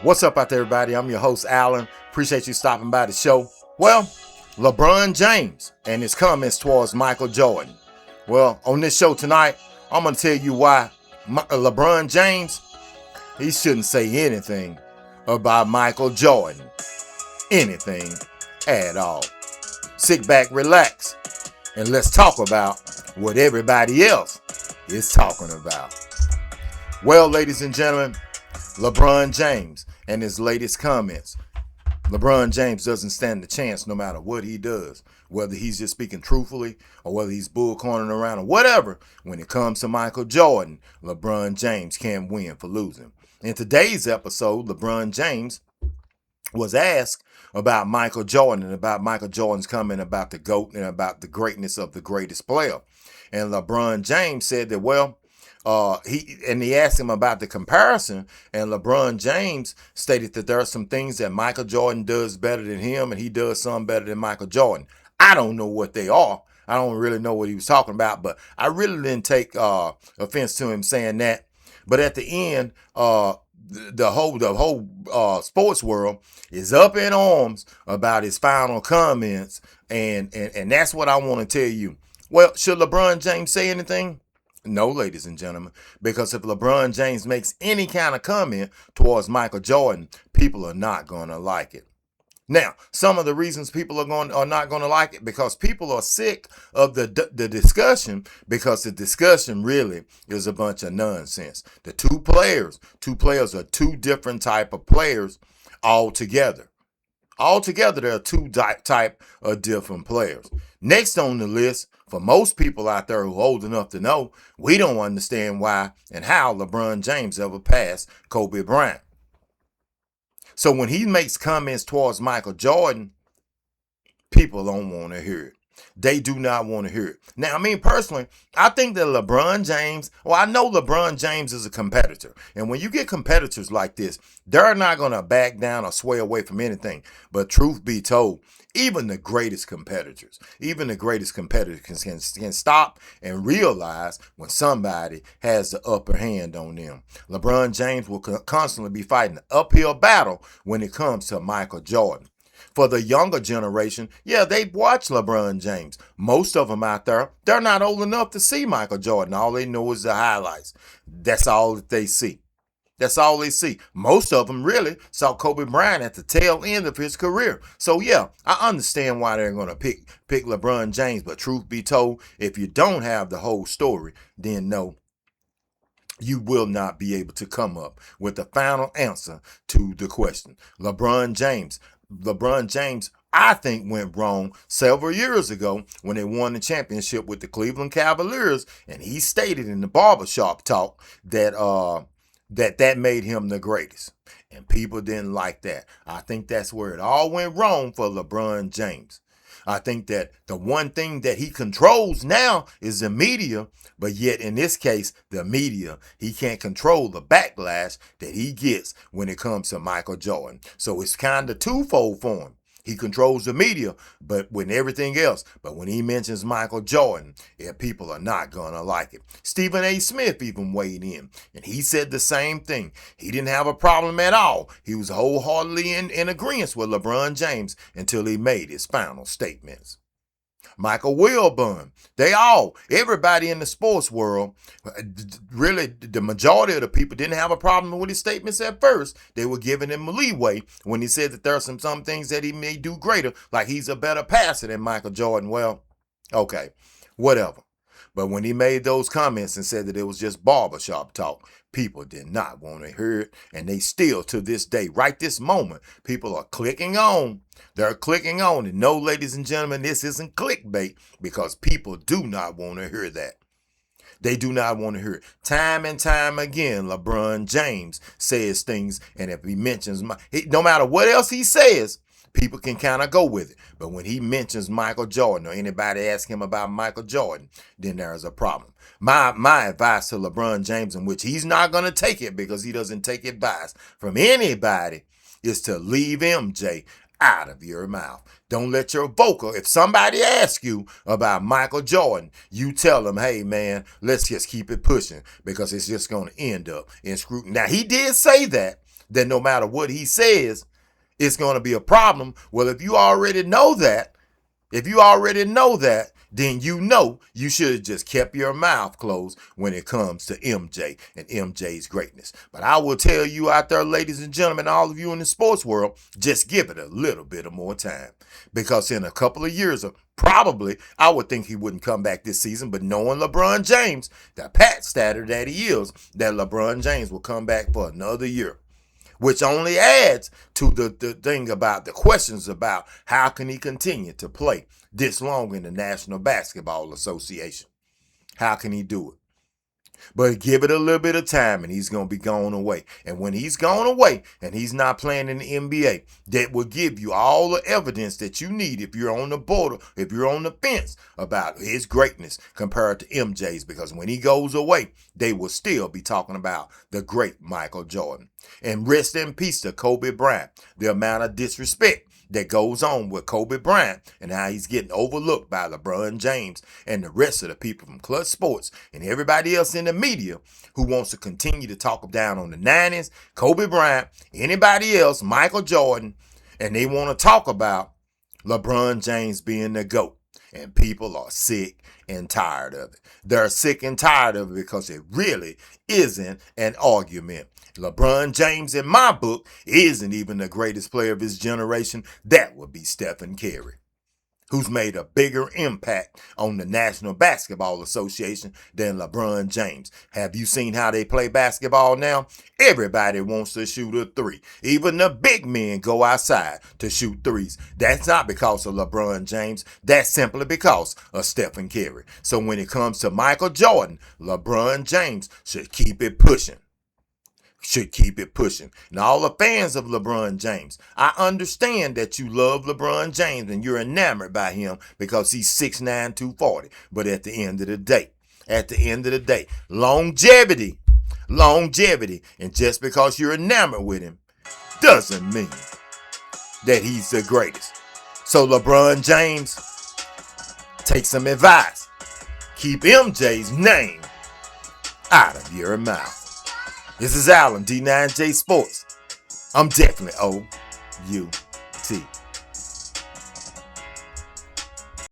What's up out there, everybody? I'm your host, Alan. Appreciate you stopping by the show. Well, LeBron James and his comments towards Michael Jordan. Well, on this show tonight, I'm going to tell you why LeBron James, he shouldn't say anything about Michael Jordan. Anything at all. Sit back, relax, and let's talk about what everybody else is talking about. Well, ladies and gentlemen, LeBron James and his latest comments. LeBron James doesn't stand a chance no matter what he does, whether he's just speaking truthfully or whether he's bullcorning around or whatever. When it comes to Michael Jordan, LeBron James can't win for losing. In today's episode, LeBron James was asked about Michael Jordan and about Michael Jordan's comment about the GOAT and about the greatness of the greatest player. And LeBron James said that, he asked him about the comparison, and LeBron James stated that there are some things that Michael Jordan does better than him, and he does some better than Michael Jordan. I don't know what they are. I don't really know what he was talking about, but I really didn't take offense to him saying that. But at the end, the whole sports world is up in arms about his final comments, and that's what I want to tell you. Well, should LeBron James say anything? No, ladies and gentlemen, because if LeBron James makes any kind of comment towards Michael Jordan, people are not going to like it. Now, some of the reasons people are not going to like it because people are sick of the discussion, because the discussion really is a bunch of nonsense. The two players are two different type of players altogether. Altogether, there are two type of different players. Next on the list, for most people out there who are old enough to know, we don't understand why and how LeBron James ever passed Kobe Bryant. So when he makes comments towards Michael Jordan, people don't want to hear it. They do not want to hear it. Now, I mean, personally, I think that I know LeBron James is a competitor. And when you get competitors like this, they're not going to back down or sway away from anything. But truth be told, even the greatest competitors can stop and realize when somebody has the upper hand on them. LeBron James will constantly be fighting an uphill battle when it comes to Michael Jordan. For the younger generation, they watch LeBron James. Most of them out there, they're not old enough to see Michael Jordan. All they know is the highlights. That's all that they see. That's all they see. Most of them really saw Kobe Bryant at the tail end of his career. So I understand why they're going to pick LeBron James. But truth be told, if you don't have the whole story, then no, you will not be able to come up with the final answer to the question. LeBron James, I think, went wrong several years ago when they won the championship with the Cleveland Cavaliers, and he stated in the barbershop talk that that made him the greatest. And people didn't like that. I think that's where it all went wrong for LeBron James. I think that the one thing that he controls now is the media, but yet in this case, the media, he can't control the backlash that he gets when it comes to Michael Jordan. So it's kind of twofold for him. He controls the media, but when everything else, but when he mentions Michael Jordan, people are not going to like it. Stephen A. Smith even weighed in, and he said the same thing. He didn't have a problem at all. He was wholeheartedly in agreement with LeBron James until he made his final statements. Michael Wilbon, everybody in the sports world, really the majority of the people didn't have a problem with his statements at first. They were giving him leeway when he said that there are some things that he may do greater, like he's a better passer than Michael Jordan. Well, okay, whatever. But when he made those comments and said that it was just barbershop talk, people did not want to hear it. And they still, to this day, right this moment, people are clicking on. They're clicking on. And no, ladies and gentlemen, this isn't clickbait, because people do not want to hear that. They do not want to hear it. Time and time again, LeBron James says things, and if he mentions, no matter what else he says, people can kind of go with it. But when he mentions Michael Jordan or anybody ask him about Michael Jordan, then there's a problem. My advice to LeBron James, in which he's not going to take it because he doesn't take advice from anybody, is to leave MJ out of your mouth. Don't let your vocal, if somebody asks you about Michael Jordan, you tell them, hey man, let's just keep it pushing, because it's just going to end up in scrutiny. Now, he did say that. that no matter what he says, it's going to be a problem. Well, if you already know that, then you should have just kept your mouth closed when it comes to MJ and MJ's greatness. But I will tell you out there, ladies and gentlemen, all of you in the sports world, just give it a little bit of more time. Because in a couple of years, probably, I would think he wouldn't come back this season. But knowing LeBron James, the pat statter that he is, that LeBron James will come back for another year. Which only adds to the thing about the questions about how can he continue to play this long in the National Basketball Association. How can he do it? But give it a little bit of time and he's going to be going away. And when he's gone away and he's not playing in the NBA, that will give you all the evidence that you need if you're on the border, if you're on the fence about his greatness compared to MJ's. Because when he goes away, they will still be talking about the great Michael Jordan. And rest in peace to Kobe Bryant. The amount of disrespect that goes on with Kobe Bryant and how he's getting overlooked by LeBron James and the rest of the people from Clutch Sports and everybody else in the media who wants to continue to talk down on the 90s, Kobe Bryant, anybody else, Michael Jordan, and they want to talk about LeBron James being the GOAT. And people are sick and tired of it. They're sick and tired of it because it really isn't an argument. LeBron James, in my book, isn't even the greatest player of his generation. That would be Stephen Curry, who's made a bigger impact on the National Basketball Association than LeBron James. Have you seen how they play basketball now? Everybody wants to shoot a three. Even the big men go outside to shoot threes. That's not because of LeBron James. That's simply because of Stephen Curry. So when it comes to Michael Jordan, LeBron James should keep it pushing. And all the fans of LeBron James, I understand that you love LeBron James and you're enamored by him because he's 6'9", 240. But at the end of the day, longevity. And just because you're enamored with him doesn't mean that he's the greatest. So LeBron James, take some advice. Keep MJ's name out of your mouth. This is Alan, D9J Sports. I'm definitely OUT.